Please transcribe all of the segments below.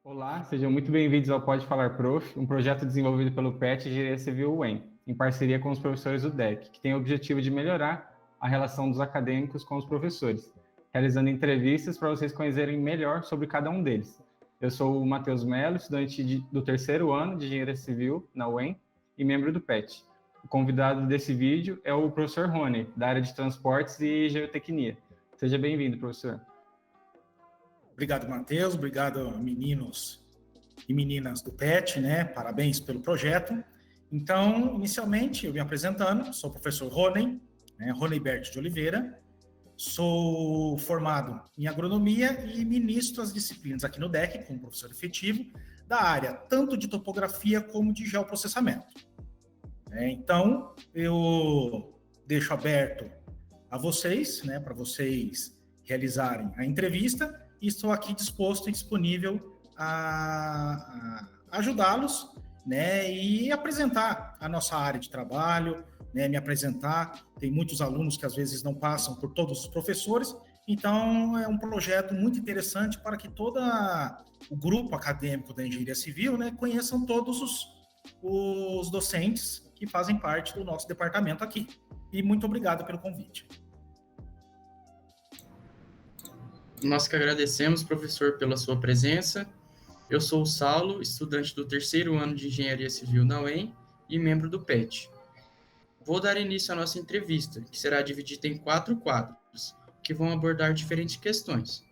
Olá, sejam muito bem-vindos ao Pode Falar Prof, um projeto desenvolvido pelo PET Engenharia Civil UEM, em parceria com os professores do DEC, que tem o objetivo de melhorar a relação dos acadêmicos com os professores, realizando entrevistas para vocês conhecerem melhor sobre cada um deles. Eu sou o Matheus Melo, estudante do terceiro ano de Engenharia Civil na UEM e membro do PET. O convidado desse vídeo é o professor Rony, da área de Transportes e Geotecnia. Seja bem-vindo, professor. Obrigado, Matheus. Obrigado, meninos e meninas do PET, né? Parabéns pelo projeto. Então, inicialmente, eu me apresentando, sou o professor Rony, Rony Berti de Oliveira. Sou formado em agronomia e ministro as disciplinas aqui no DEC, como professor efetivo, da área tanto de topografia como de geoprocessamento. Então, eu deixo aberto a vocês, né, para vocês realizarem a entrevista, e estou aqui disposto e disponível a ajudá-los, né, e apresentar a nossa área de trabalho, né, me apresentar. Tem muitos alunos que às vezes não passam por todos os professores, então é um projeto muito interessante para que todo o grupo acadêmico da engenharia civil, né, conheçam todos os docentes que fazem parte do nosso departamento aqui. E muito obrigado pelo convite. Nós que agradecemos, professor, pela sua presença. Eu sou o Saulo, estudante do terceiro ano de Engenharia Civil na UEM e membro do PET. Vou dar início à nossa entrevista, que será dividida em 4 quadros, que vão abordar diferentes questões.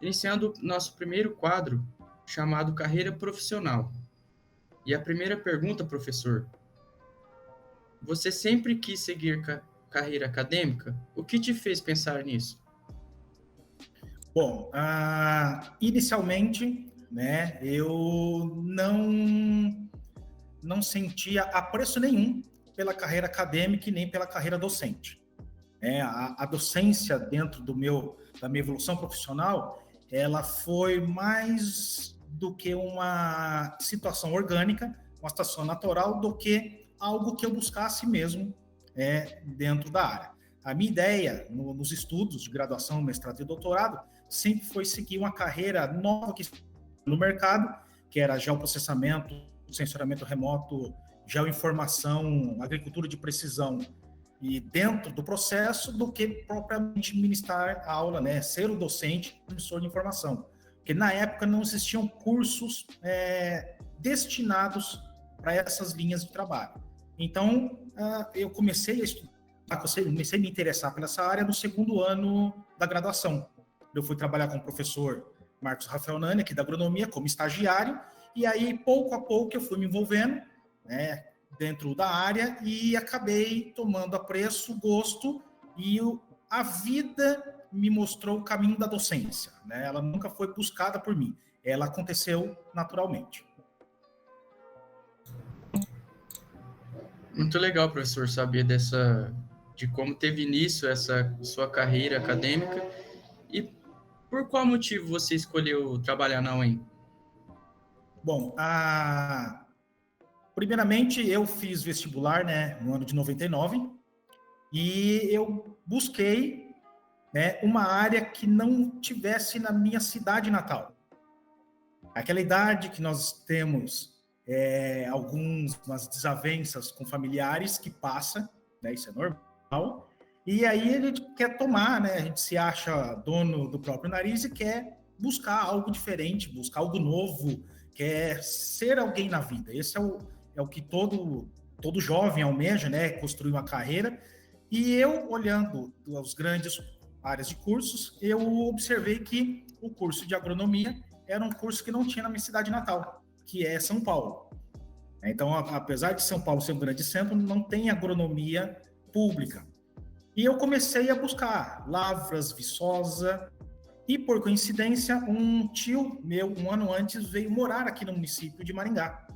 Iniciando nosso primeiro quadro, chamado Carreira Profissional. E a primeira pergunta, professor: você sempre quis seguir carreira acadêmica? O que te fez pensar nisso? Bom, inicialmente, né, eu não sentia apreço nenhum pela carreira acadêmica e nem pela carreira docente. A docência dentro da minha evolução profissional, ela foi mais do que uma situação orgânica, uma situação natural, do que algo que eu buscasse mesmo dentro da área. A minha ideia nos estudos de graduação, mestrado e doutorado sempre foi seguir uma carreira nova que no mercado, que era geoprocessamento, sensoramento remoto, geoinformação, agricultura de precisão, e dentro do processo, do que propriamente ministrar a aula, né, ser o docente, professor de informação. Porque na época não existiam cursos destinados para essas linhas de trabalho. Então, eu comecei a estudar, comecei a me interessar por essa área no segundo ano da graduação. Eu fui trabalhar com o professor Marcos Rafael Nani, aqui da agronomia, como estagiário, e aí, pouco a pouco, eu fui me envolvendo, né, dentro da área, e acabei tomando apreço, gosto, e a vida me mostrou o caminho da docência, né? Ela nunca foi buscada por mim, ela aconteceu naturalmente. Muito legal, professor, saber de como teve início essa sua carreira acadêmica. E por qual motivo você escolheu trabalhar na UEM? Bom, primeiramente eu fiz vestibular, né, no ano de 99, e eu busquei, né, uma área que não tivesse na minha cidade natal. Aquela idade que nós temos algumas desavenças com familiares que passa, né, isso é normal, e aí a gente quer tomar, né, a gente se acha dono do próprio nariz e quer buscar algo diferente, buscar algo novo, quer ser alguém na vida. Esse é o que todo jovem almeja, né, construir uma carreira. E eu, olhando as grandes áreas de cursos, eu observei que o curso de agronomia era um curso que não tinha na minha cidade natal, que é São Paulo. Então, apesar de São Paulo ser um grande centro, não tem agronomia pública. E eu comecei a buscar Lavras, Viçosa, e por coincidência, um tio meu, um ano antes, veio morar aqui no município de Maringá.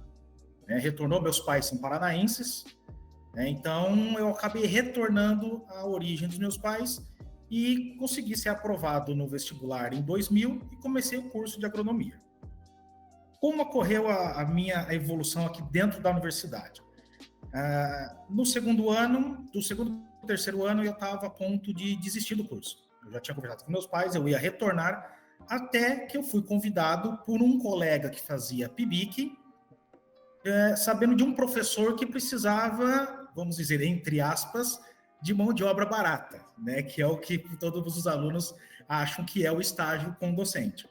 Retornou, meus pais são paranaenses, então eu acabei retornando à origem dos meus pais e consegui ser aprovado no vestibular em 2000 e comecei o curso de agronomia. Como ocorreu a minha evolução aqui dentro da universidade? No segundo ano, do segundo terceiro ano, eu estava a ponto de desistir do curso. Eu já tinha conversado com meus pais, eu ia retornar até que eu fui convidado por um colega que fazia PIBIC, sabendo de um professor que precisava, vamos dizer, entre aspas, de mão de obra barata, né? Que é o que todos os alunos acham que é o estágio com docente.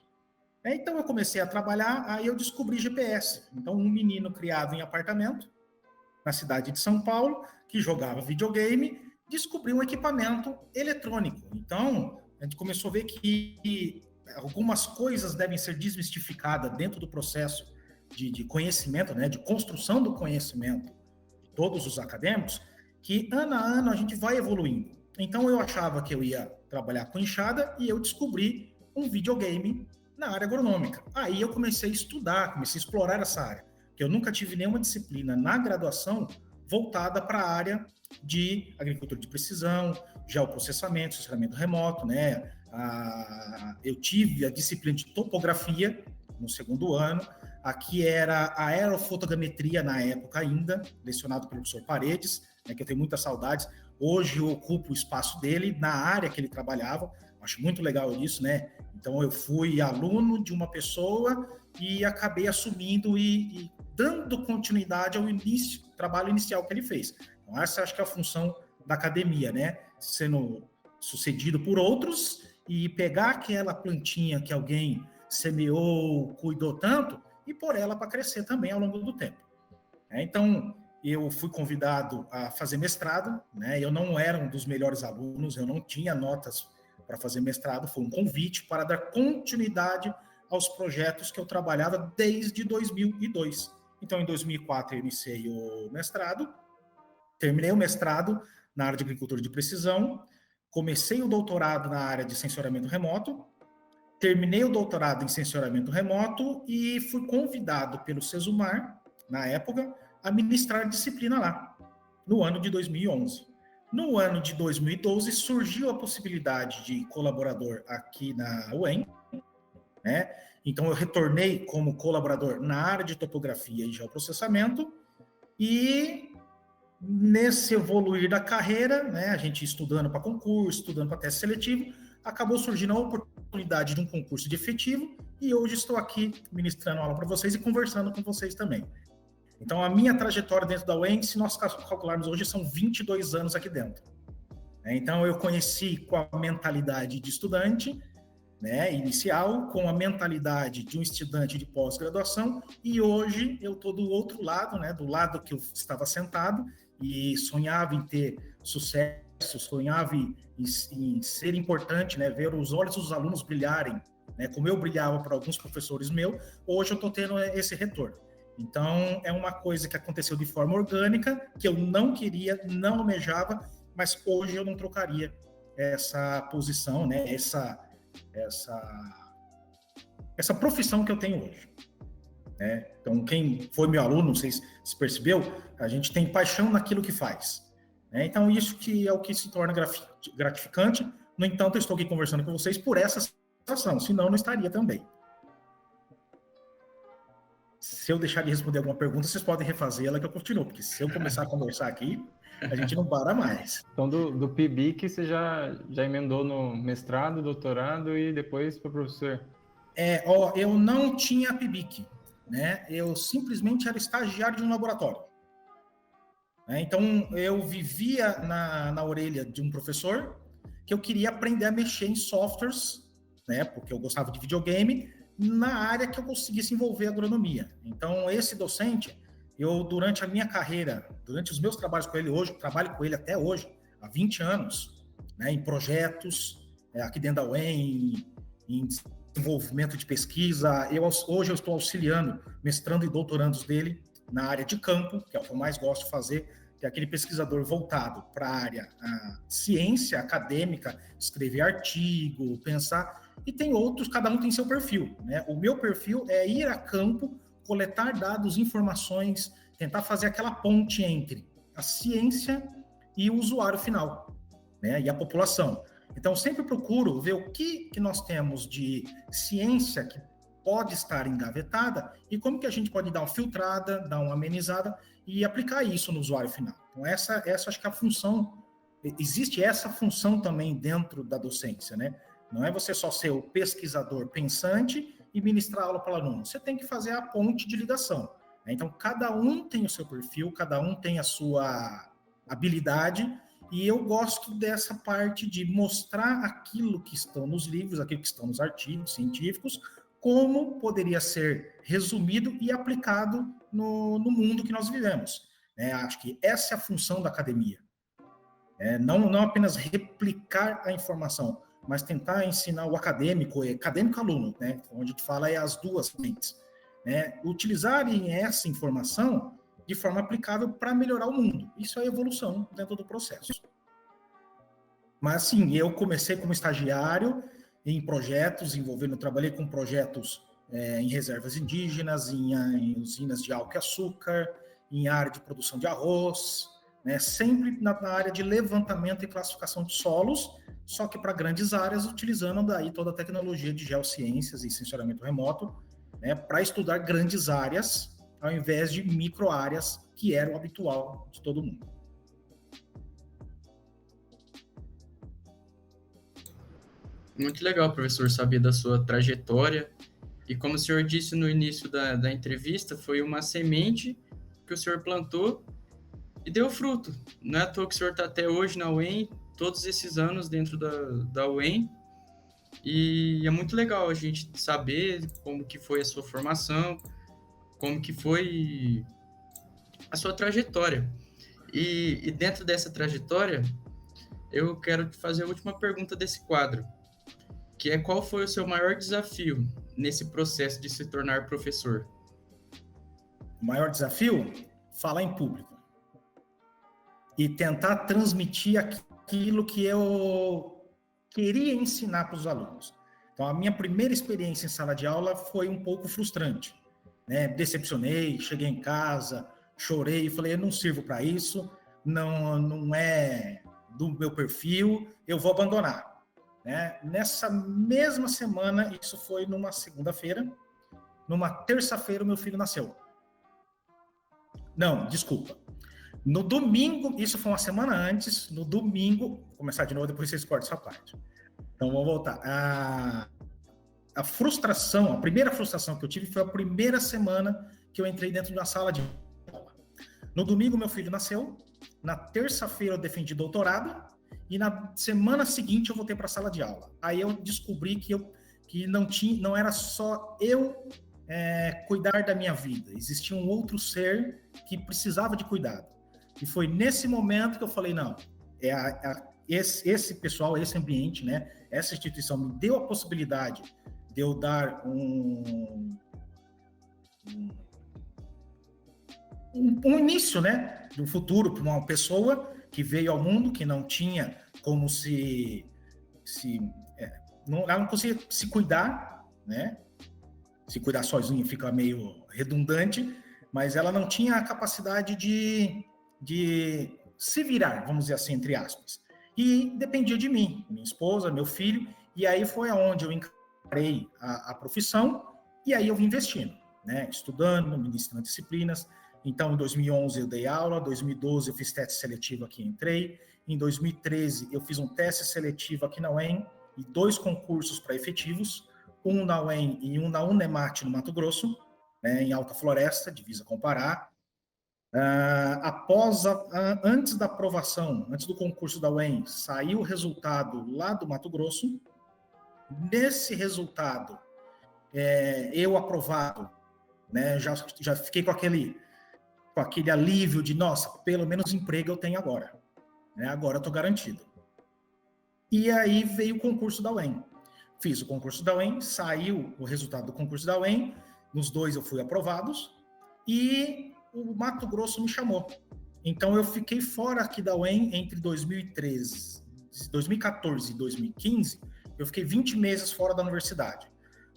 Então eu comecei a trabalhar, aí eu descobri GPS. Então um menino criado em apartamento, na cidade de São Paulo, que jogava videogame, descobriu um equipamento eletrônico. Então a gente começou a ver que algumas coisas devem ser desmistificadas dentro do processo de conhecimento, né, de construção do conhecimento de todos os acadêmicos, que ano a ano a gente vai evoluindo. Então eu achava que eu ia trabalhar com enxada e eu descobri um videogame na área agronômica. Aí eu comecei a estudar, comecei a explorar essa área, que eu nunca tive nenhuma disciplina na graduação voltada para a área de agricultura de precisão, geoprocessamento, processamento remoto, né? Eu tive a disciplina de topografia no segundo ano. Aqui era a aerofotogrametria na época ainda, lecionado pelo professor Paredes, né, que eu tenho muitas saudades. Hoje eu ocupo o espaço dele na área que ele trabalhava. Acho muito legal isso, né? Então eu fui aluno de uma pessoa e acabei assumindo e dando continuidade ao trabalho inicial que ele fez. Então essa acho que é a função da academia, né? Sendo sucedido por outros e pegar aquela plantinha que alguém semeou, cuidou tanto e pôr ela para crescer também ao longo do tempo. Então, eu fui convidado a fazer mestrado, né? Eu não era um dos melhores alunos, eu não tinha notas para fazer mestrado, foi um convite para dar continuidade aos projetos que eu trabalhava desde 2002. Então, em 2004, eu iniciei o mestrado, terminei o mestrado na área de agricultura de precisão, comecei o doutorado na área de sensoramento remoto, terminei o doutorado em sensoramento remoto e fui convidado pelo Sesumar, na época, a ministrar disciplina lá, no ano de 2011. No ano de 2012, surgiu a possibilidade de colaborador aqui na UEM, né? Então, eu retornei como colaborador na área de topografia e geoprocessamento e nesse evoluir da carreira, né, a gente estudando para concurso, estudando para teste seletivo, acabou surgindo a oportunidade de um concurso de efetivo e hoje estou aqui ministrando aula para vocês e conversando com vocês também. Então, a minha trajetória dentro da UEM, se nós calcularmos hoje, são 22 anos aqui dentro. Então, eu conheci com a mentalidade de estudante, né, inicial, com a mentalidade de um estudante de pós-graduação, e hoje eu estou do outro lado, né, do lado que eu estava sentado, e sonhava em ter sucesso, sonhava em ser importante, né, ver os olhos dos alunos brilharem, né, como eu brilhava para alguns professores meus, hoje eu estou tendo esse retorno. Então, é uma coisa que aconteceu de forma orgânica, que eu não queria, não almejava, mas hoje eu não trocaria essa posição, né, essa profissão que eu tenho hoje. Né? Então, quem foi meu aluno, não sei se percebeu, a gente tem paixão naquilo que faz. Né? Então, isso que é o que se torna gratificante. No entanto, eu estou aqui conversando com vocês por essa situação, senão eu não estaria também. Se eu deixar de responder alguma pergunta, vocês podem refazê-la que eu continuo, porque se eu começar a conversar aqui, a gente não para mais. Então, do PIBIC, você já emendou no mestrado, doutorado e depois para professor? Eu não tinha PIBIC, né? Eu simplesmente era estagiário de um laboratório. Então, eu vivia na orelha de um professor que eu queria aprender a mexer em softwares, né? Porque eu gostava de videogame, na área que eu conseguisse envolver agronomia. Então, esse docente, eu, durante a minha carreira, durante os meus trabalhos com ele hoje, trabalho com ele até hoje, há 20 anos, né, em projetos, aqui dentro da UEM, em desenvolvimento de pesquisa. Hoje eu estou auxiliando, mestrando e doutorandos dele na área de campo, que é o que eu mais gosto de fazer, que é aquele pesquisador voltado para a área ciência acadêmica, escrever artigo, pensar... E tem outros, cada um tem seu perfil, né? O meu perfil é ir a campo, coletar dados, informações, tentar fazer aquela ponte entre a ciência e o usuário final, né? E a população. Então, sempre procuro ver o que nós temos de ciência que pode estar engavetada e como que a gente pode dar uma filtrada, dar uma amenizada e aplicar isso no usuário final. Então, essa acho que é a função, existe essa função também dentro da docência, né? Não é você só ser o pesquisador pensante e ministrar aula para o aluno. Você tem que fazer a ponte de ligação. Então, cada um tem o seu perfil, cada um tem a sua habilidade, e eu gosto dessa parte de mostrar aquilo que estão nos livros, aquilo que estão nos artigos científicos, como poderia ser resumido e aplicado no mundo que nós vivemos. Acho que essa é a função da academia. Não apenas replicar a informação, mas tentar ensinar o acadêmico-aluno, né? Onde a gente fala é as duas mentes, né? Utilizarem essa informação de forma aplicável para melhorar o mundo. Isso é evolução dentro do processo. Mas, sim, eu comecei como estagiário em projetos trabalhei com projetos em reservas indígenas, em usinas de álcool e açúcar, em área de produção de arroz, né? Sempre na área de levantamento e classificação de solos, só que para grandes áreas, utilizando daí toda a tecnologia de geociências e sensoriamento remoto, né? Para estudar grandes áreas, ao invés de micro-áreas, que era o habitual de todo mundo. Muito legal, professor, saber da sua trajetória. E como o senhor disse no início da entrevista, foi uma semente que o senhor plantou e deu fruto. Não é à toa que o senhor está até hoje na UEM, todos esses anos dentro da UEM. E é muito legal a gente saber como que foi a sua formação, como que foi a sua trajetória. E dentro dessa trajetória, eu quero te fazer a última pergunta desse quadro, que é: qual foi o seu maior desafio nesse processo de se tornar professor? O maior desafio? Falar em público. E tentar transmitir aquilo que eu queria ensinar para os alunos. Então, a minha primeira experiência em sala de aula foi um pouco frustrante, né? Decepcionei, cheguei em casa, chorei, falei, eu não sirvo para isso, não é do meu perfil, eu vou abandonar. Né? Nessa mesma semana, isso foi numa segunda-feira, numa terça-feira o meu filho nasceu. Não, desculpa. No domingo, isso foi uma semana antes, no domingo, vou começar de novo, depois vocês cortam essa parte. Então, vamos voltar. A frustração, a primeira frustração que eu tive foi a primeira semana que eu entrei dentro de uma sala de aula. No domingo, meu filho nasceu, na terça-feira eu defendi doutorado, e na semana seguinte eu voltei para a sala de aula. Aí eu descobri que não era só eu cuidar da minha vida, existia um outro ser que precisava de cuidado. E foi nesse momento que eu falei, não, esse pessoal, esse ambiente, né, essa instituição me deu a possibilidade de eu dar um início, né, de um futuro para uma pessoa que veio ao mundo, que não tinha como ela não conseguia se cuidar, né? Se cuidar sozinha fica meio redundante, mas ela não tinha a capacidade de se virar, vamos dizer assim, entre aspas. E dependia de mim, minha esposa, meu filho, e aí foi aonde eu encarei a profissão, e aí eu vim investindo, né? Estudando, ministrando disciplinas. Então, em 2011 eu dei aula, em 2012 eu fiz teste seletivo aqui e entrei, em 2013 eu fiz um teste seletivo aqui na UEM e 2 concursos para efetivos, um na UEM e um na Unemat no Mato Grosso, né, em Alta Floresta, divisa com o Pará. Antes da aprovação, antes do concurso da UEM, saiu o resultado lá do Mato Grosso. Nesse resultado, eu aprovado, né, já fiquei com aquele alívio de, nossa, pelo menos emprego eu tenho agora. Né? Agora eu estou garantido. E aí veio o concurso da UEM. Fiz o concurso da UEM, saiu o resultado do concurso da UEM, nos 2 eu fui aprovados, e o Mato Grosso me chamou. Então eu fiquei fora aqui da UEM entre 2014 e 2015, eu fiquei 20 meses fora da universidade.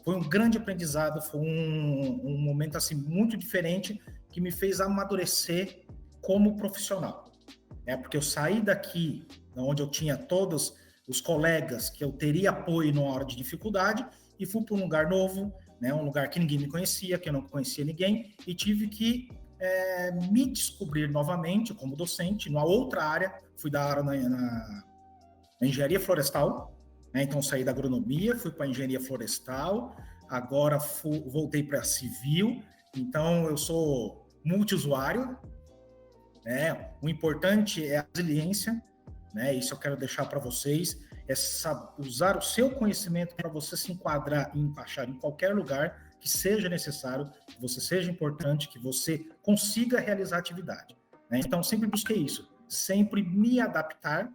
Foi um grande aprendizado, foi um momento assim, muito diferente, que me fez amadurecer como profissional. Porque eu saí daqui, onde eu tinha todos os colegas que eu teria apoio numa hora de dificuldade, e fui para um lugar novo, né, um lugar que ninguém me conhecia, que eu não conhecia ninguém, e tive que me descobrir novamente como docente, numa outra área. Fui dar aula na engenharia florestal, né? Então, saí da agronomia, fui para engenharia florestal, agora voltei para civil. Então, eu sou multiusuário, né? O importante é a resiliência, né? Isso eu quero deixar para vocês, é usar o seu conhecimento para você se enquadrar e encaixar em qualquer lugar que seja necessário, que você seja importante, que você consiga realizar a atividade, né? Então, sempre busquei isso, sempre me adaptar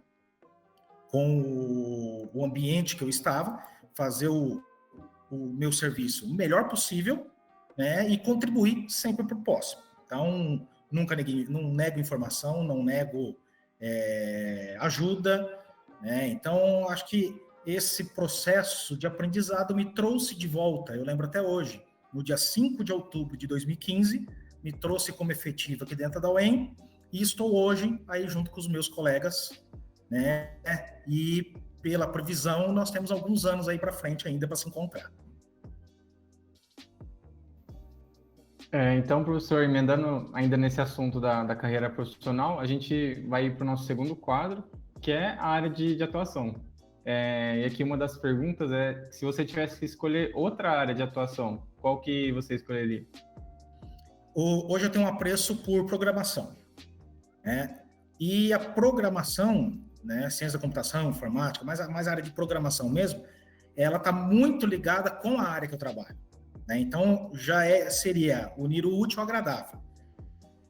com o ambiente que eu estava, fazer o meu serviço o melhor possível, né? E contribuir sempre para o próximo. Então, não nego informação, não nego ajuda, né? Então, acho que esse processo de aprendizado me trouxe de volta, eu lembro até hoje, no dia 5 de outubro de 2015, me trouxe como efetivo aqui dentro da UEM, e estou hoje aí junto com os meus colegas, né? E pela previsão, nós temos alguns anos aí para frente ainda para se encontrar. Então, professor, emendando ainda nesse assunto da carreira profissional, a gente vai para o nosso segundo quadro, que é a área de atuação. E aqui uma das perguntas é, se você tivesse que escolher outra área de atuação, qual que você escolheria? Hoje eu tenho um apreço por programação, né? E a programação, né, ciência da computação, informática, mais a área de programação mesmo, ela está muito ligada com a área que eu trabalho, né? Então, seria unir o útil ao agradável.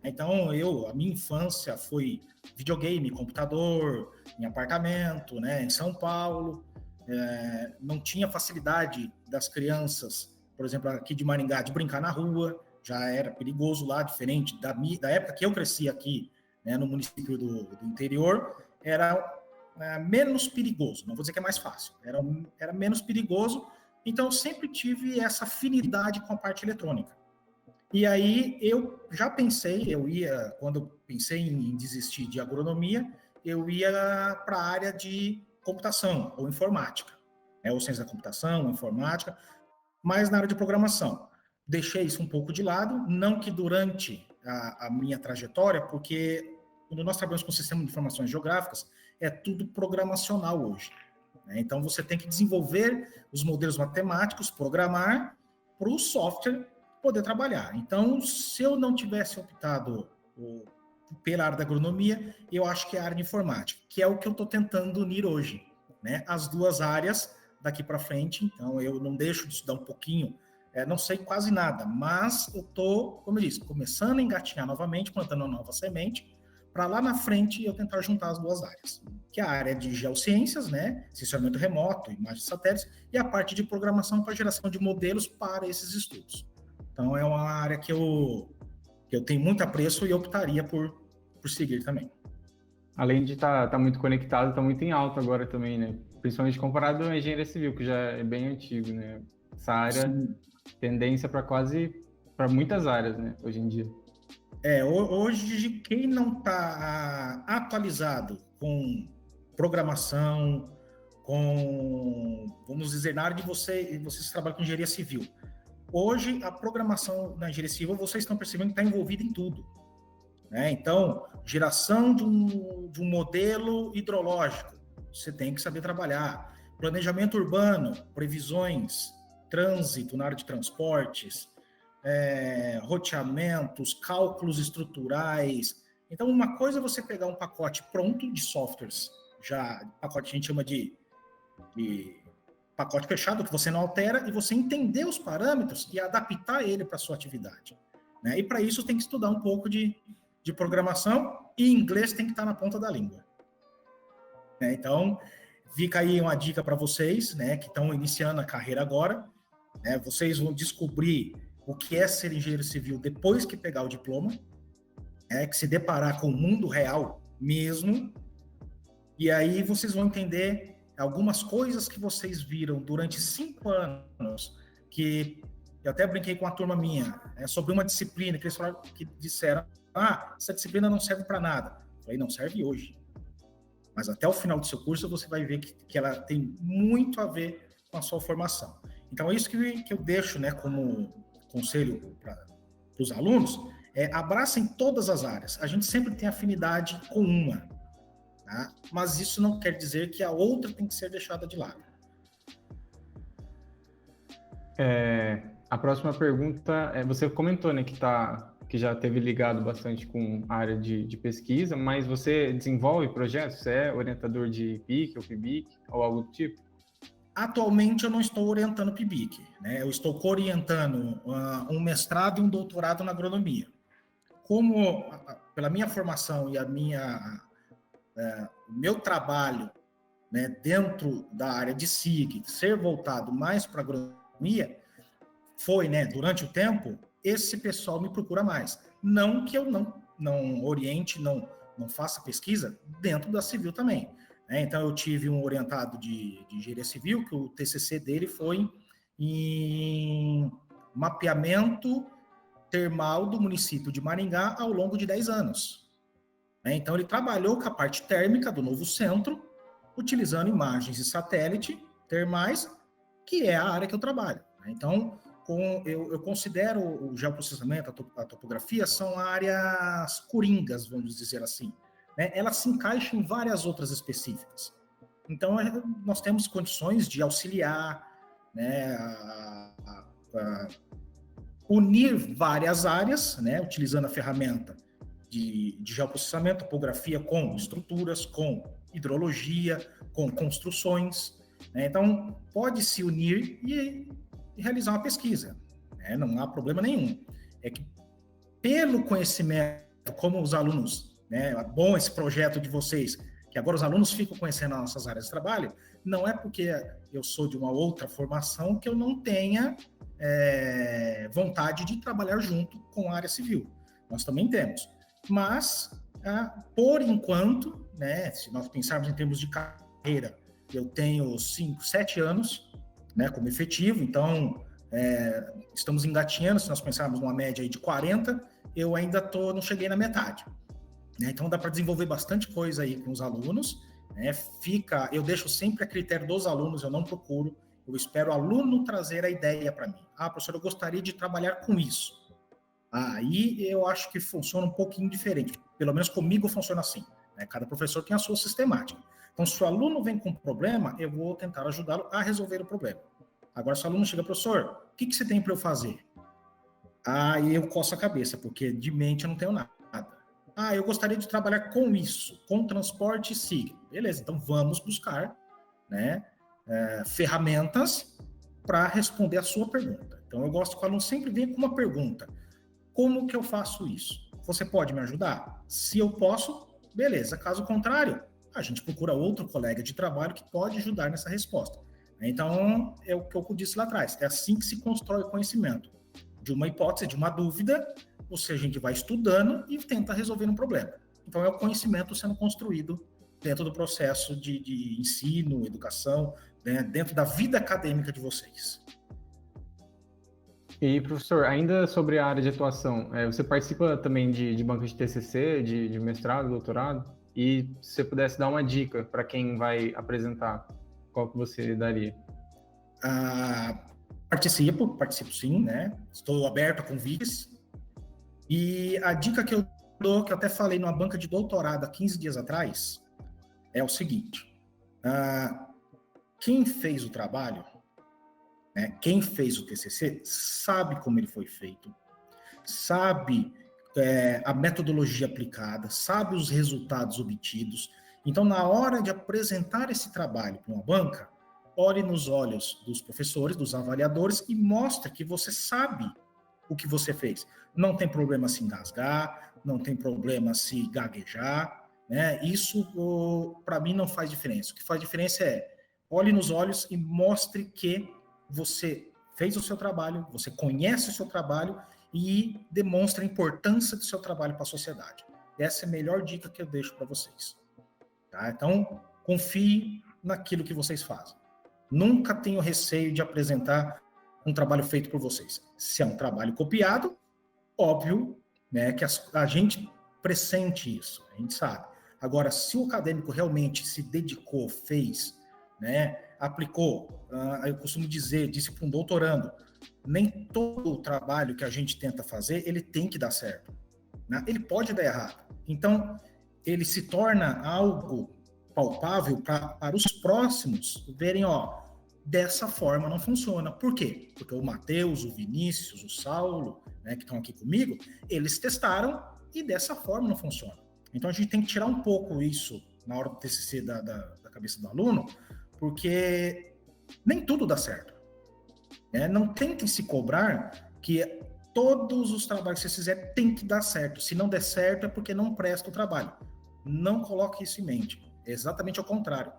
Então, a minha infância foi videogame, computador, em apartamento, né, em São Paulo. Não tinha facilidade das crianças, por exemplo, aqui de Maringá, de brincar na rua, já era perigoso lá, diferente da época que eu cresci aqui, né, no município do interior, era menos perigoso, não vou dizer que é mais fácil, era menos perigoso, então eu sempre tive essa afinidade com a parte eletrônica. E aí eu já pensei, quando eu pensei em desistir de agronomia, eu ia para a área de computação ou informática, ou ciência da computação, ou informática, mas na área de programação. Deixei isso um pouco de lado, não que durante a minha trajetória, porque quando nós trabalhamos com sistema de informações geográficas, é tudo programacional hoje, né? Então você tem que desenvolver os modelos matemáticos, programar para o software poder trabalhar. Então, se eu não tivesse optado pela área da agronomia, eu acho que é a área de informática, que é o que eu estou tentando unir hoje, né? As duas áreas daqui para frente. Então, eu não deixo de estudar um pouquinho, não sei quase nada, mas eu estou, como eu disse, começando a engatinhar novamente, plantando uma nova semente, para lá na frente eu tentar juntar as duas áreas, que é a área de geociências, né? Sensoriamento remoto, imagens de satélites, e a parte de programação para geração de modelos para esses estudos. Então, é uma área que eu tenho muito apreço e optaria por seguir também. Além de estar muito conectado, está muito em alta agora também, né? Principalmente comparado à engenharia civil, que já é bem antigo, né? Essa área, sim, tendência para muitas áreas, né? Hoje em dia. Hoje, quem não está atualizado com programação, vamos dizer, na área de vocês trabalham com engenharia civil. Hoje, a programação na engenharia civil, vocês estão percebendo que está envolvida em tudo, né? Então, geração de um modelo hidrológico, você tem que saber trabalhar. Planejamento urbano, previsões, trânsito na área de transportes, roteamentos, cálculos estruturais. Então, uma coisa é você pegar um pacote pronto de softwares, pacote a gente chama de pacote fechado, que você não altera, e você entender os parâmetros e adaptar ele para a sua atividade, né? E para isso tem que estudar um pouco de programação, e inglês tem que estar na ponta da língua, né? Então, fica aí uma dica para vocês, né, que estão iniciando a carreira agora, né? Vocês vão descobrir o que é ser engenheiro civil depois que pegar o diploma, que se deparar com o mundo real mesmo, e aí vocês vão entender algumas coisas que vocês viram durante 5 anos, que eu até brinquei com a turma minha, sobre uma disciplina, que disseram, essa disciplina não serve para nada. Eu falei, não serve hoje. Mas até o final do seu curso você vai ver que ela tem muito a ver com a sua formação. Então é isso que eu deixo, né, como conselho para os alunos, abracem todas as áreas. A gente sempre tem afinidade com uma, tá? Mas isso não quer dizer que a outra tem que ser deixada de lado. A próxima pergunta você comentou, né, que já teve ligado bastante com a área de pesquisa, mas você desenvolve projetos? Você é orientador de PIC ou PIBIC ou algo do tipo? Atualmente eu não estou orientando PIBIC, né? Eu estou co-orientando um mestrado e um doutorado na agronomia. Como, pela minha formação e o meu trabalho, né, dentro da área de SIG, ser voltado mais para a agronomia, foi, né, durante o tempo, esse pessoal me procura mais. Não que eu não oriente, não faça pesquisa dentro da civil também. Né? Então, eu tive um orientado de engenharia civil, que o TCC dele foi em mapeamento termal do município de Maringá ao longo de 10 anos. Né? Então, ele trabalhou com a parte térmica do novo centro, utilizando imagens de satélite termais, que é a área que eu trabalho. Né? Então, eu considero o geoprocessamento, a topografia, são áreas coringas, vamos dizer assim. Né? Elas se encaixam em várias outras específicas. Então, nós temos condições de auxiliar, né, a unir várias áreas, né, utilizando a ferramenta de geoprocessamento, topografia com estruturas, com hidrologia, com construções. Né? Então, pode se unir e realizar uma pesquisa. Né? Não há problema nenhum. É que, pelo conhecimento, como os alunos, né, é bom esse projeto de vocês, que agora os alunos ficam conhecendo as nossas áreas de trabalho, não é porque eu sou de uma outra formação que eu não tenha vontade de trabalhar junto com a área civil. Nós também temos. Mas, por enquanto, né, se nós pensarmos em termos de carreira, eu tenho 5, 7 anos, né, como efetivo, então estamos engatinhando, se nós pensarmos numa média aí de 40, eu ainda não cheguei na metade. Né, então dá para desenvolver bastante coisa aí com os alunos, né, eu deixo sempre a critério dos alunos, eu não procuro, eu espero o aluno trazer a ideia para mim. Professor, eu gostaria de trabalhar com isso. Aí eu acho que funciona um pouquinho diferente, pelo menos comigo funciona assim. Né? Cada professor tem a sua sistemática. Então, se o aluno vem com um problema, eu vou tentar ajudá-lo a resolver o problema. Agora, se o aluno chega, professor, o que você tem para eu fazer? Aí eu coço a cabeça, porque de mente eu não tenho nada. Eu gostaria de trabalhar com isso, com transporte SIG. Beleza, então vamos buscar, né, ferramentas para responder a sua pergunta. Então, eu gosto que o aluno sempre venha com uma pergunta. Como que eu faço isso? Você pode me ajudar? Se eu posso, beleza. Caso contrário, a gente procura outro colega de trabalho que pode ajudar nessa resposta. Então, é o que eu disse lá atrás. É assim que se constrói o conhecimento. De uma hipótese, de uma dúvida, ou seja, a gente vai estudando e tenta resolver um problema. Então, é o conhecimento sendo construído dentro do processo de ensino, educação, né, dentro da vida acadêmica de vocês. E, professor, ainda sobre a área de atuação, você participa também de bancas de TCC, de mestrado, doutorado? E se você pudesse dar uma dica para quem vai apresentar, qual que você daria? Participo sim, né? Estou aberto a convites. E a dica que eu dou, que eu até falei numa banca de doutorado há 15 dias atrás, é o seguinte. Quem fez o trabalho, né, quem fez o TCC, sabe como ele foi feito, sabe a metodologia aplicada, sabe os resultados obtidos. Então, na hora de apresentar esse trabalho para uma banca, olhe nos olhos dos professores, dos avaliadores e mostre que você sabe o que você fez. Não tem problema se engasgar, não tem problema se gaguejar, né? Isso, para mim, não faz diferença. O que faz diferença é olhe nos olhos e mostre que você fez o seu trabalho, você conhece o seu trabalho e demonstra a importância do seu trabalho para a sociedade. Essa é a melhor dica que eu deixo para vocês. Tá? Então, confie naquilo que vocês fazem. Nunca tenho receio de apresentar um trabalho feito por vocês. Se é um trabalho copiado, óbvio, né, que a gente pressente isso, a gente sabe. Agora, se o acadêmico realmente se dedicou, fez, né, aplicou, eu costumo dizer, disse para um doutorando, nem todo o trabalho que a gente tenta fazer, ele tem que dar certo. Né? Ele pode dar errado. Então, ele se torna algo palpável para os próximos verem, dessa forma não funciona. Por quê? Porque o Matheus, o Vinícius, o Saulo, né, que estão aqui comigo, eles testaram e dessa forma não funciona. Então a gente tem que tirar um pouco isso na hora do TCC da cabeça do aluno, porque nem tudo dá certo. Não tem que se cobrar que todos os trabalhos que você fizer tem que dar certo. Se não der certo é porque não presta o trabalho. Não coloque isso em mente. É exatamente ao contrário.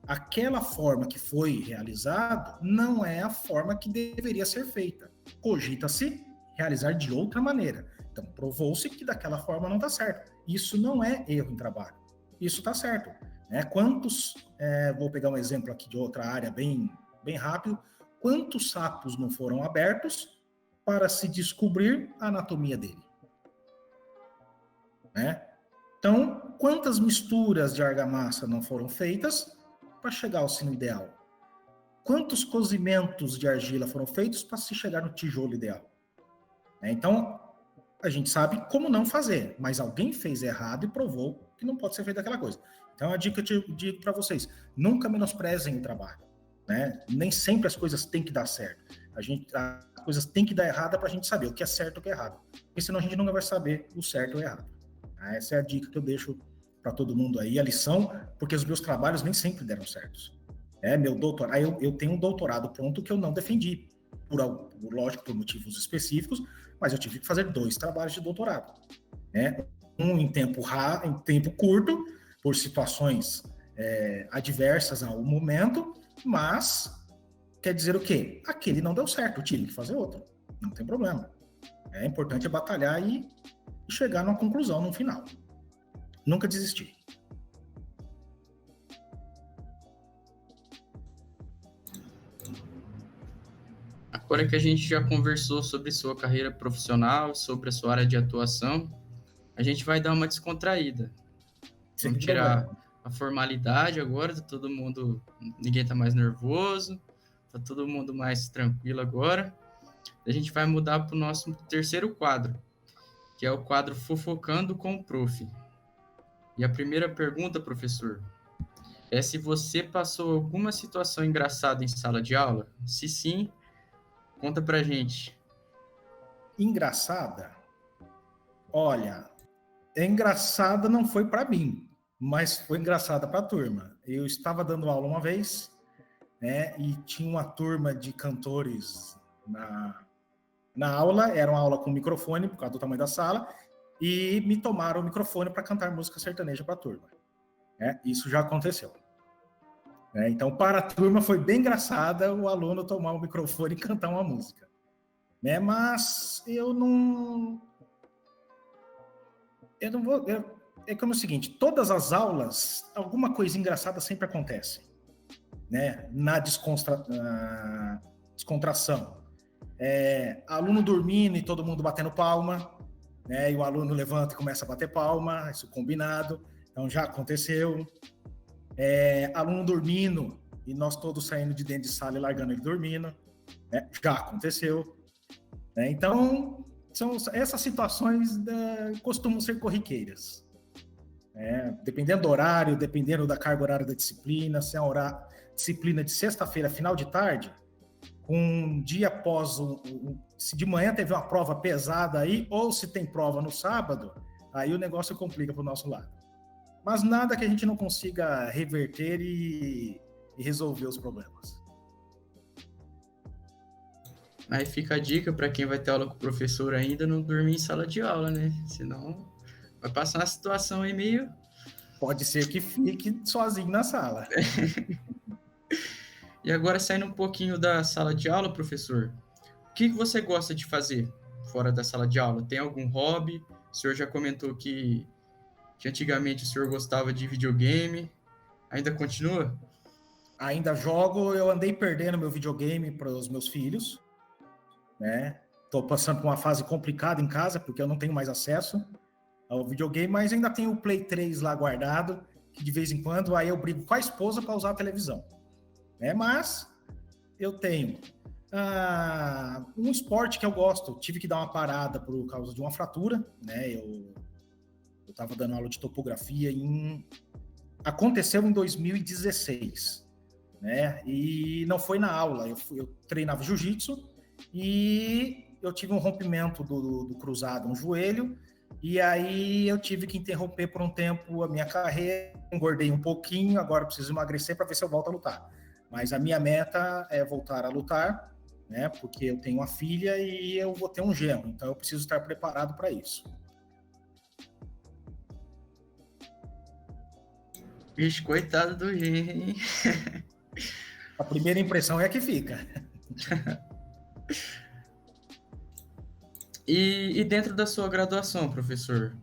Aquela forma que foi realizada não é a forma que deveria ser feita. Cogita-se realizar de outra maneira. Então, provou-se que daquela forma não está certo. Isso não é erro em trabalho. Isso está certo. Quantos, vou pegar um exemplo aqui de outra área bem rápido, quantos sapos não foram abertos para se descobrir a anatomia dele? Então, quantas misturas de argamassa não foram feitas para chegar ao sino ideal? Quantos cozimentos de argila foram feitos para se chegar no tijolo ideal? Então, a gente sabe como não fazer, mas alguém fez errado e provou que não pode ser feita aquela coisa. Então, a dica que eu digo para vocês, nunca menosprezem o trabalho. Nem sempre as coisas têm que dar certo. As coisas têm que dar errado para a gente saber o que é certo e o que é errado. Porque senão a gente nunca vai saber o certo e o errado. Essa é a dica que eu deixo para todo mundo aí, a lição, porque os meus trabalhos nem sempre deram certos. Meu doutorado, eu tenho um doutorado pronto que eu não defendi, lógico, por motivos específicos, mas eu tive que fazer 2 trabalhos de doutorado. Um em tempo curto, por situações adversas ao momento, mas quer dizer o quê? Aquele não deu certo, eu tive que fazer outro. Não tem problema. É importante batalhar e chegar numa conclusão, no final. Nunca desistir. Agora que a gente já conversou sobre sua carreira profissional, sobre a sua área de atuação, a gente vai dar uma descontraída. Vamos tirar a formalidade agora, tá todo mundo, ninguém tá mais nervoso, tá todo mundo mais tranquilo agora. A gente vai mudar para o nosso terceiro quadro, que é o quadro Fofocando com o Prof. E a primeira pergunta, professor, é se você passou alguma situação engraçada em sala de aula? Se sim, conta pra gente. Engraçada? Olha, engraçada não foi para mim, mas foi engraçada para a turma. Eu estava dando aula uma vez, e tinha uma turma de cantores na aula, era uma aula com microfone, por causa do tamanho da sala, e me tomaram o microfone para cantar música sertaneja para a turma. Isso já aconteceu. Então, para a turma foi bem engraçada o aluno tomar o microfone e cantar uma música. Mas eu não vou... É como o seguinte, todas as aulas, alguma coisa engraçada sempre acontece. Na descontração. Aluno dormindo e todo mundo batendo palma, e o aluno levanta e começa a bater palma, isso combinado, então já aconteceu. Aluno dormindo e nós todos saindo de dentro de sala e largando ele dormindo, já aconteceu. Então, essas situações costumam ser corriqueiras. Dependendo do horário, dependendo da carga horária da disciplina, se é uma disciplina de sexta-feira, final de tarde, um dia após, se de manhã teve uma prova pesada aí, ou se tem prova no sábado, aí o negócio complica para o nosso lado. Mas nada que a gente não consiga reverter e resolver os problemas. Aí fica a dica para quem vai ter aula com o professor ainda, não dormir em sala de aula, né? Senão vai passar uma situação aí meio... Pode ser que fique sozinho na sala. E agora, saindo um pouquinho da sala de aula, professor, o que você gosta de fazer fora da sala de aula? Tem algum hobby? O senhor já comentou que antigamente o senhor gostava de videogame. Ainda continua? Ainda jogo. Eu andei perdendo meu videogame para os meus filhos. Estou passando por uma fase complicada em casa, porque eu não tenho mais acesso ao videogame, mas ainda tenho o Play 3 lá guardado, que de vez em quando aí eu brigo com a esposa para usar a televisão. Mas eu tenho um esporte que eu gosto. Tive que dar uma parada por causa de uma fratura. Eu estava dando aula de topografia aconteceu em 2016. né? E não foi na aula, eu treinava jiu-jitsu e eu tive um rompimento do cruzado, um joelho, e aí eu tive que interromper por um tempo a minha carreira, engordei um pouquinho, agora preciso emagrecer para ver se eu volto a lutar. Mas a minha meta é voltar a lutar, né? Porque eu tenho uma filha e eu vou ter um genro, então eu preciso estar preparado para isso. Vixe, coitado do genro, hein? A primeira impressão é a que fica. E dentro da sua graduação, professor,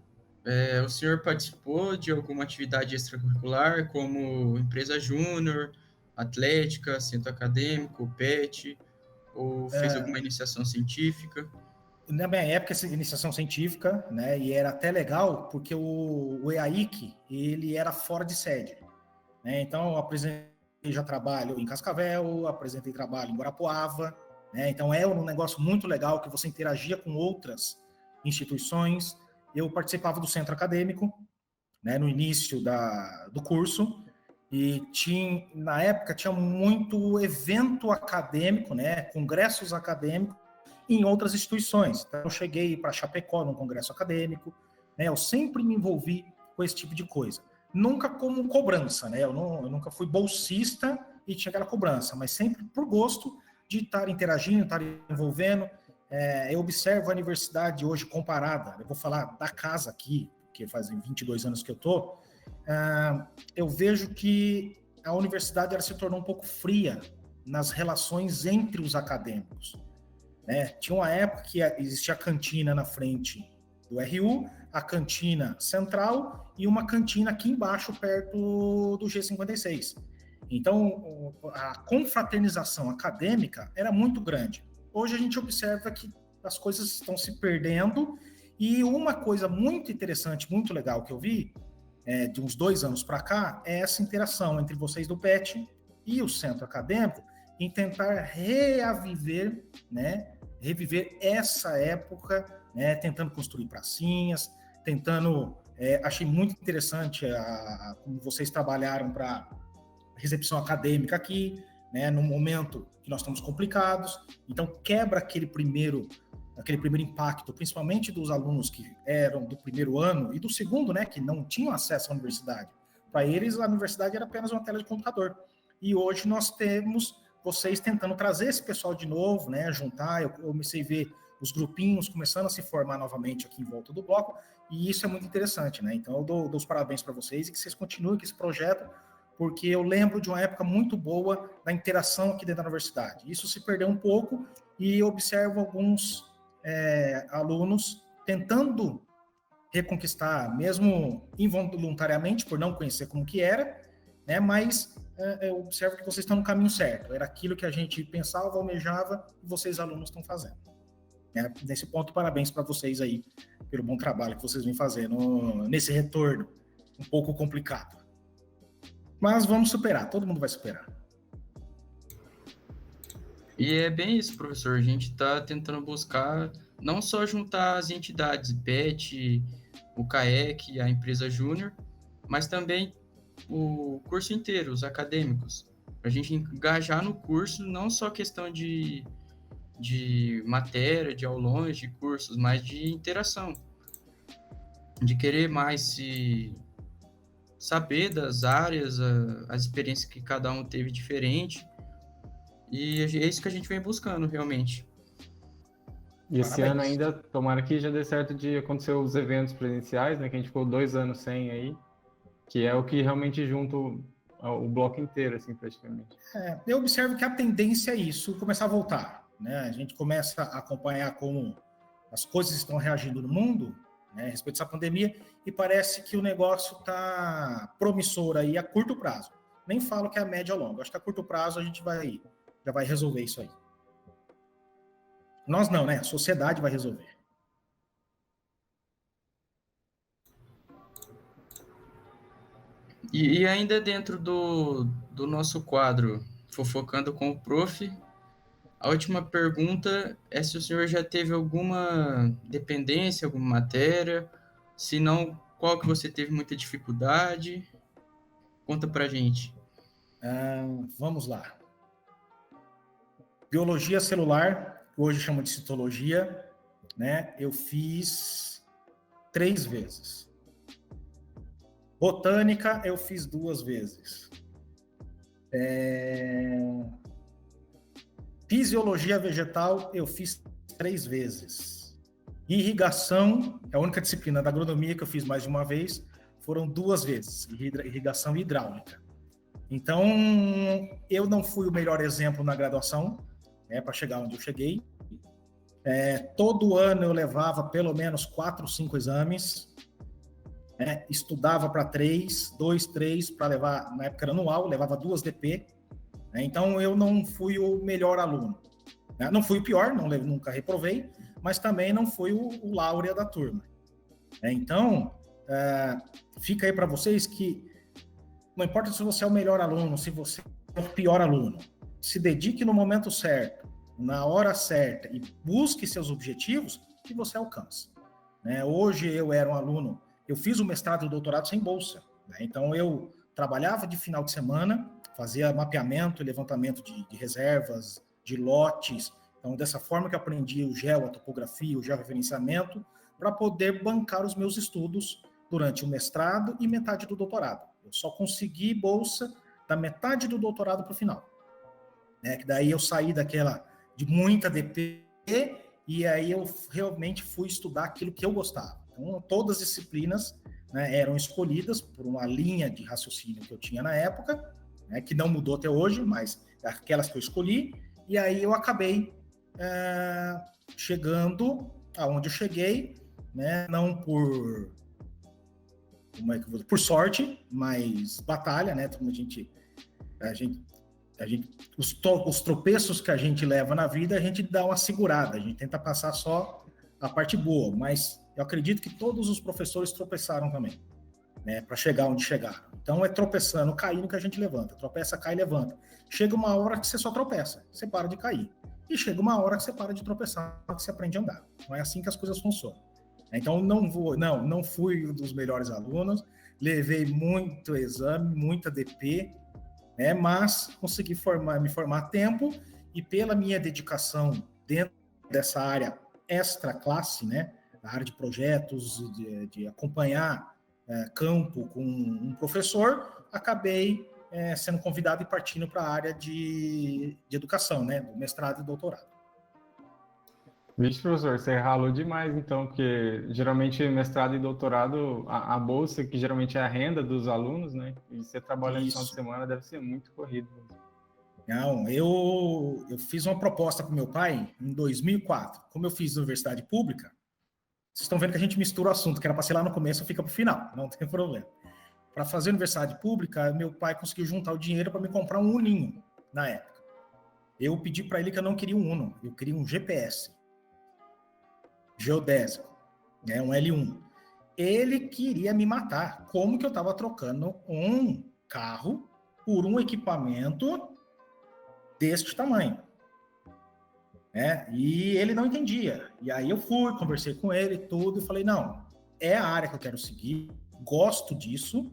o senhor participou de alguma atividade extracurricular, como empresa júnior, atlética, centro acadêmico, PET, ou fez alguma iniciação científica? Na minha época, essa iniciação científica, né, e era até legal, porque o EAIC, ele era fora de sede, né, então eu apresentei já trabalho em Cascavel, apresentei trabalho em Guarapuava, né, então é um negócio muito legal que você interagia com outras instituições. Eu participava do centro acadêmico, né, no início do curso, e na época tinha muito evento acadêmico, né, congressos acadêmicos, em outras instituições. Então, eu cheguei para Chapecó num congresso acadêmico, né? Eu sempre me envolvi com esse tipo de coisa. Nunca como cobrança, né? Eu nunca fui bolsista e tinha aquela cobrança, mas sempre por gosto de estar interagindo, estar envolvendo. Eu observo a universidade hoje comparada, eu vou falar da casa aqui, porque fazem 22 anos que eu estou, eu vejo que a universidade ela se tornou um pouco fria nas relações entre os acadêmicos. Né? Tinha uma época que existia a cantina na frente do RU, a cantina central e uma cantina aqui embaixo, perto do G56. Então, a confraternização acadêmica era muito grande. Hoje a gente observa que as coisas estão se perdendo, e uma coisa muito interessante, muito legal que eu vi, de uns 2 anos para cá, é essa interação entre vocês do PET e o centro acadêmico, em tentar reviver essa época, né, tentando construir pracinhas, achei muito interessante como vocês trabalharam para recepção acadêmica aqui, né, num momento que nós estamos complicados, então quebra aquele primeiro impacto, principalmente dos alunos que eram do primeiro ano e do segundo, né, que não tinham acesso à universidade. Para eles, a universidade era apenas uma tela de computador. E hoje nós temos vocês tentando trazer esse pessoal de novo, né, juntar. Eu comecei a ver os grupinhos começando a se formar novamente aqui em volta do bloco, e isso é muito interessante, né? Então eu dou os parabéns para vocês e que vocês continuem com esse projeto, porque eu lembro de uma época muito boa da interação aqui dentro da universidade. Isso se perdeu um pouco e eu observo alguns alunos tentando reconquistar, mesmo involuntariamente, por não conhecer como que era, né? Mas eu observo que vocês estão no caminho certo. Era aquilo que a gente pensava, almejava, e vocês, alunos, estão fazendo. Nesse ponto, parabéns para vocês aí, pelo bom trabalho que vocês vêm fazendo nesse retorno um pouco complicado. Mas vamos superar, todo mundo vai superar. E é bem isso, professor. A gente está tentando buscar não só juntar as entidades, PET, o CAEC, a empresa júnior, mas também o curso inteiro, os acadêmicos. A gente engajar no curso, não só questão de matéria, de aulões, de cursos, mas de interação. De querer mais se saber das áreas, as experiências que cada um teve diferente. E é isso que a gente vem buscando, realmente. E esse ano ainda, tomara que já dê certo de acontecer os eventos presenciais, né? Que a gente ficou 2 anos sem aí, que é o que realmente junta o bloco inteiro, assim, praticamente. Eu observo que a tendência é isso, começar a voltar, né? A gente começa a acompanhar como as coisas estão reagindo no mundo, né, a respeito dessa pandemia, e parece que o negócio está promissor aí a curto prazo. Nem falo que é a médio ou longo, acho que a curto prazo a gente já vai resolver isso aí. Nós não, né? A sociedade vai resolver. E ainda dentro do nosso quadro Fofocando com o Prof, a última pergunta é se o senhor já teve alguma dependência, alguma matéria, se não, qual que você teve muita dificuldade? Conta pra gente. Vamos lá. Biologia celular, hoje chama de citologia, né? Eu fiz 3 vezes. Botânica, eu fiz 2 vezes. Fisiologia vegetal, eu fiz 3 vezes. Irrigação, é a única disciplina da agronomia que eu fiz mais de uma vez, foram 2 vezes, irrigação hidráulica. Então, eu não fui o melhor exemplo na graduação, né, para chegar onde eu cheguei. Todo ano eu levava pelo menos 4, 5 exames, né, estudava para 3, 2, 3, para levar, na época era anual, levava 2 DP, né, então eu não fui o melhor aluno. Né, não fui o pior, nunca reprovei, mas também não fui o laurea da turma. Então, fica aí para vocês que não importa se você é o melhor aluno, se você é o pior aluno, se dedique no momento certo, na hora certa e busque seus objetivos que você alcança. Né? Hoje eu era um aluno, eu fiz o mestrado e o doutorado sem bolsa, né? Então eu trabalhava de final de semana, fazia mapeamento e levantamento de reservas, de lotes. Então dessa forma que eu aprendi o GEO, a topografia, o georreferenciamento, para poder bancar os meus estudos durante o mestrado e metade do doutorado. Eu só consegui bolsa da metade do doutorado para o final. Né? Que daí eu saí de muita DP e aí eu realmente fui estudar aquilo que eu gostava. Então, todas as disciplinas, né, eram escolhidas por uma linha de raciocínio que eu tinha na época, né, que não mudou até hoje, mas aquelas que eu escolhi, e aí eu acabei chegando aonde eu cheguei, né, não por sorte, mas batalha, né? Como os tropeços que a gente leva na vida, a gente dá uma segurada, a gente tenta passar só a parte boa, mas eu acredito que todos os professores tropeçaram também, né? Para chegar onde chegaram. Então é tropeçando, caindo que a gente levanta, tropeça, cai, levanta. Chega uma hora que você só tropeça, você para de cair. E chega uma hora que você para de tropeçar, que você aprende a andar. Não é assim que as coisas funcionam. Então, não fui um dos melhores alunos, levei muito exame, muita DP, né, mas consegui me formar a tempo e pela minha dedicação dentro dessa área extra classe, né, a área de projetos, de acompanhar campo com um professor, acabei sendo convidado e partindo para a área de educação, né, do mestrado e doutorado. Vixe, professor, você ralou demais, então, porque geralmente mestrado e doutorado, a bolsa, que geralmente é a renda dos alunos, né? E você trabalha no final de semana, deve ser muito corrido. Não, eu fiz uma proposta com meu pai em 2004. Como eu fiz universidade pública, vocês estão vendo que a gente mistura o assunto, que era para ser lá no começo, fica para o final, não tem problema. Para fazer universidade pública, meu pai conseguiu juntar o dinheiro para me comprar um Uninho, na época. Eu pedi para ele que eu não queria um Uno, eu queria um GPS. Geodésico, né, um L1. Ele queria me matar. Como que eu estava trocando um carro por um equipamento deste tamanho? Né? E ele não entendia. E aí eu conversei com ele tudo e falei, não, é a área que eu quero seguir, gosto disso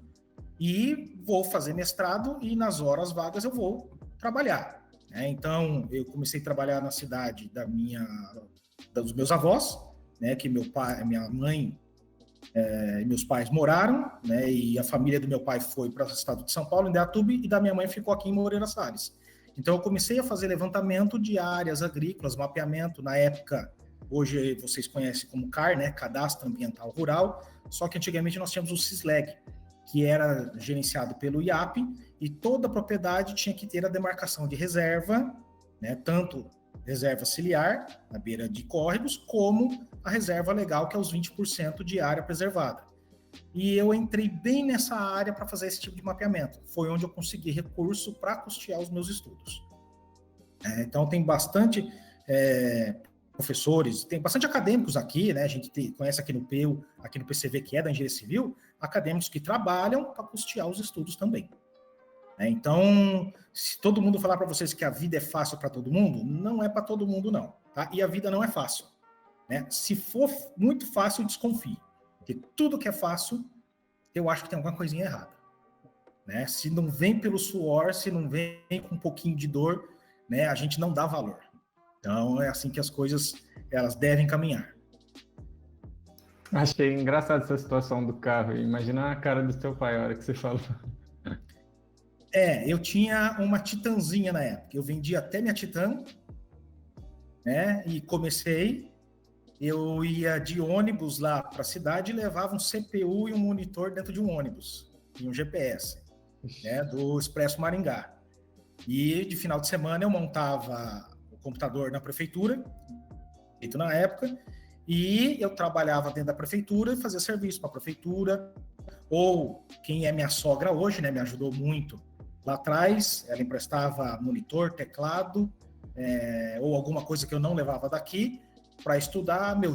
e vou fazer mestrado e nas horas vagas eu vou trabalhar. Né? Então, eu comecei a trabalhar na cidade dos meus avós, né, que meu pai, minha mãe e meus pais moraram, né, e a família do meu pai foi para o estado de São Paulo, em Indaiatuba, e da minha mãe ficou aqui em Moreira Salles. Então eu comecei a fazer levantamento de áreas agrícolas, mapeamento, na época, hoje vocês conhecem como CAR, né, Cadastro Ambiental Rural, só que antigamente nós tínhamos o CISLEG, que era gerenciado pelo IAP, e toda propriedade tinha que ter a demarcação de reserva, né, tanto reserva ciliar, na beira de córregos, como a reserva legal, que é os 20% de área preservada. E eu entrei bem nessa área para fazer esse tipo de mapeamento. Foi onde eu consegui recurso para custear os meus estudos. Então, tem bastante professores, tem bastante acadêmicos aqui, né? A gente conhece aqui no PEU, aqui no PCV, que é da Engenharia Civil, acadêmicos que trabalham para custear os estudos também. Então, se todo mundo falar para vocês que a vida é fácil para todo mundo, não é para todo mundo, não. Tá? E a vida não é fácil. Né? Se for muito fácil, desconfie. Porque tudo que é fácil, eu acho que tem alguma coisinha errada. né? Se não vem pelo suor, se não vem com um pouquinho de dor, né, a gente não dá valor. Então, é assim que as coisas elas devem caminhar. Achei engraçado essa situação do carro. Imagina a cara do seu pai a hora que você falou. Eu tinha uma Titanzinha na época. Eu vendi até minha Titan, né? E eu ia de ônibus lá para a cidade e levava um CPU e um monitor dentro de um ônibus, e um GPS, né? Do Expresso Maringá. E de final de semana eu montava o computador na prefeitura, feito na época, e eu trabalhava dentro da prefeitura e fazia serviço para a prefeitura, ou quem é minha sogra hoje, né, me ajudou muito lá atrás, ela emprestava monitor, teclado, ou alguma coisa que eu não levava daqui para estudar. Meu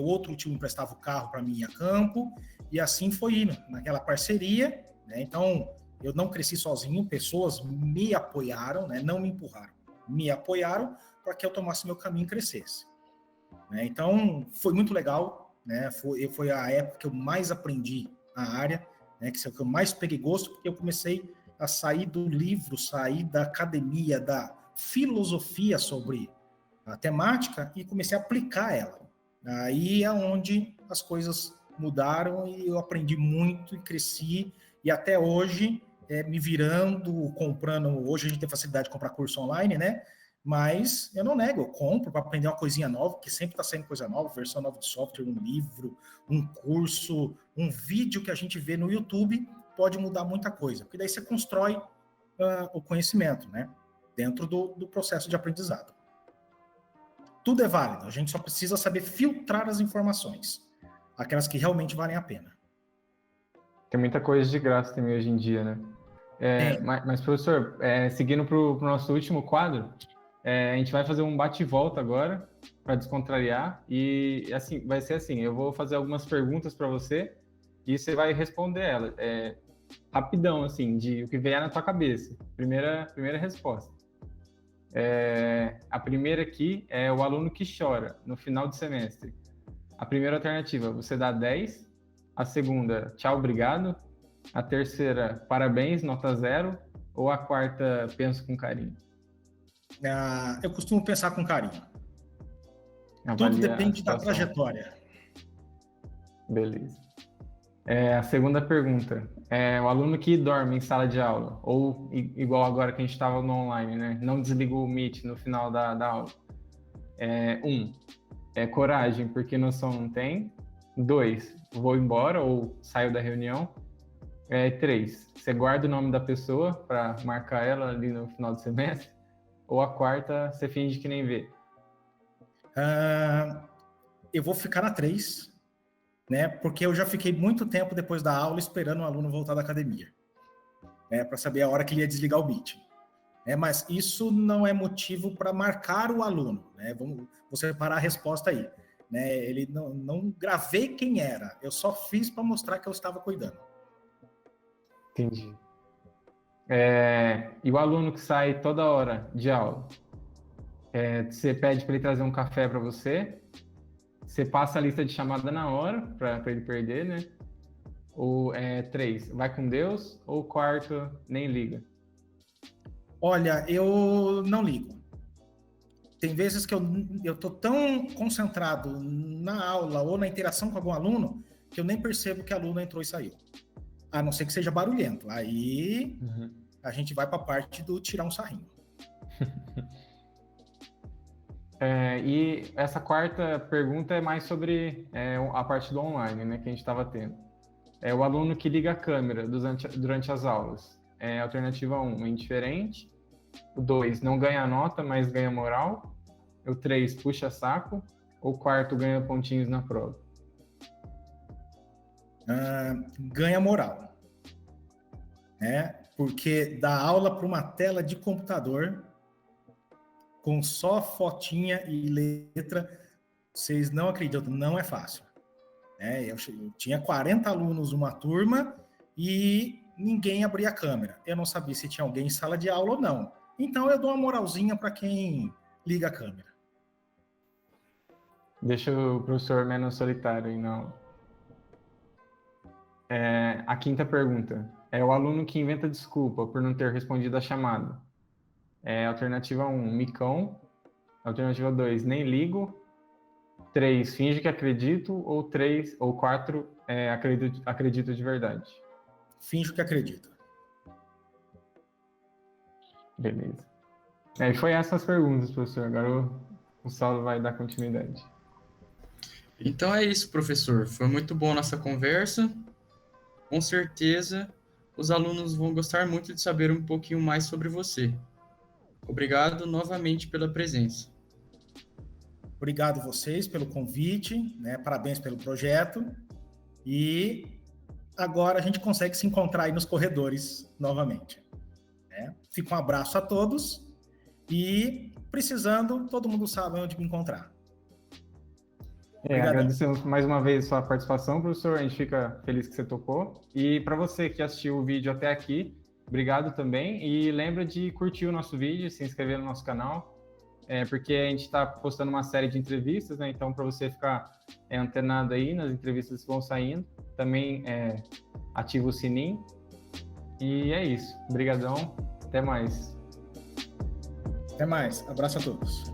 outro tio emprestava o carro para mim ir a campo, e assim foi indo, naquela parceria, né? Então, eu não cresci sozinho, pessoas me apoiaram, né? Não me empurraram, me apoiaram para que eu tomasse meu caminho e crescesse. Né? Então, foi muito legal, né? Foi a época que eu mais aprendi a área, né? Que é o que eu mais peguei gosto, porque eu comecei a sair do livro, sair da academia, da filosofia sobre a temática e comecei a aplicar ela. Aí é onde as coisas mudaram e eu aprendi muito e cresci, e até hoje, me virando, comprando. Hoje a gente tem facilidade de comprar curso online, né? Mas eu não nego, eu compro para aprender uma coisinha nova, que sempre está saindo coisa nova, versão nova de software, um livro, um curso, um vídeo que a gente vê no YouTube, pode mudar muita coisa, porque daí você constrói o conhecimento, né? Dentro do processo de aprendizado. Tudo é válido, a gente só precisa saber filtrar as informações, aquelas que realmente valem a pena. Tem muita coisa de graça também hoje em dia, né? Mas, professor, seguindo para o nosso último quadro, a gente vai fazer um bate-volta agora para descontrariar, e assim, vai ser assim, eu vou fazer algumas perguntas para você e você vai responder elas, rapidão, assim, de o que vier na tua cabeça. Primeira resposta. A primeira aqui é o aluno que chora no final de semestre. A primeira alternativa, você dá 10. A segunda, tchau, obrigado. A terceira, parabéns, nota 0. Ou a quarta, penso com carinho. Eu costumo pensar com carinho. Avalia Tudo depende da situação. trajetória. Beleza. A segunda pergunta, o aluno que dorme em sala de aula, ou igual agora que a gente estava no online, né? Não desligou o Meet no final da aula. 1, coragem, porque noção não tem. 2, vou embora ou saio da reunião. 3, você guarda o nome da pessoa para marcar ela ali no final do semestre. Ou a quarta, você finge que nem vê. Eu vou ficar na 3, né? Porque eu já fiquei muito tempo depois da aula esperando o aluno voltar da academia, né? Para saber a hora que ele ia desligar o Meet. Mas isso não é motivo para marcar o aluno, né? Vou separar a resposta aí. Né? Ele não gravei quem era, eu só fiz para mostrar que eu estava cuidando. Entendi. E o aluno que sai toda hora de aula? Você pede para ele trazer um café para você, você passa a lista de chamada na hora para ele perder, né? Ou 3, vai com Deus, ou quarto, nem liga? Olha, eu não ligo. Tem vezes que eu tô tão concentrado na aula ou na interação com algum aluno que eu nem percebo que aluno entrou e saiu. A não ser que seja barulhento. Aí a gente vai para a parte do tirar um sarrinho. E essa quarta pergunta é mais sobre a parte do online, né, que a gente estava tendo. O aluno que liga a câmera durante as aulas. Alternativa 1, indiferente. O 2, não ganha nota, mas ganha moral. O 3, puxa saco. Ou o quarto, ganha pontinhos na prova. Ganha moral. Né? Porque dar aula para uma tela de computador com só fotinha e letra, vocês não acreditam, não é fácil. Eu tinha 40 alunos numa turma e ninguém abria a câmera. Eu não sabia se tinha alguém em sala de aula ou não. Então eu dou uma moralzinha para quem liga a câmera. Deixa o professor menos solitário aí, não. A quinta pergunta. É o aluno que inventa desculpa por não ter respondido a chamada. Alternativa 1, micão. Alternativa 2, nem ligo. 3, finge que acredito. Ou 4, acredito de verdade. Finjo que acredito. Beleza. E foi essas as perguntas, professor. Agora o Saulo vai dar continuidade. Então é isso, professor. Foi muito bom nossa conversa. Com certeza, os alunos vão gostar muito de saber um pouquinho mais sobre você. Obrigado novamente pela presença. Obrigado vocês pelo convite, né? Parabéns pelo projeto. E agora a gente consegue se encontrar aí nos corredores novamente. Né? Fica um abraço a todos e, precisando, todo mundo sabe onde me encontrar. Agradecemos mais uma vez a sua participação, professor. A gente fica feliz que você topou. E para você que assistiu o vídeo até aqui, obrigado também. E lembra de curtir o nosso vídeo, se inscrever no nosso canal, porque a gente está postando uma série de entrevistas, né? Então, para você ficar antenado aí nas entrevistas que vão saindo, também ativa o sininho. E é isso. Obrigadão. Até mais. Até mais. Abraço a todos.